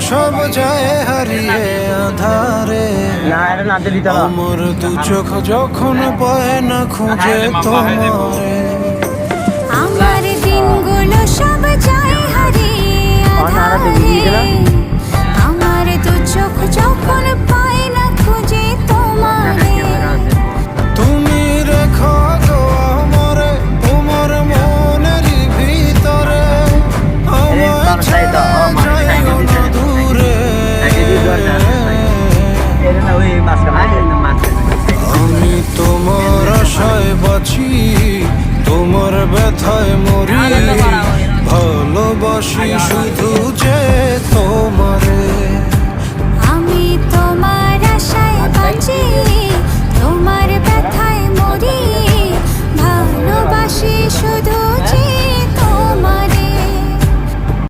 সব যায় হারিয়ে আধারে। আমার দু চোখ যখন পায় না খুঁজে তোমারে। আমার দিনগুলো সব যায় হারিয়ে আধারে। আমার দু চোখ যখন পায় না খুঁজে তোমারে। তুমি রেখো গো আমারে তোমার মনের ভিতরে। আমায় ছেড়ে যাইও না দূরে। আমি তোমার আশায় বাঁচি, তোমার ব্যথায় মরি, ভালোবাসি শুধু যে তো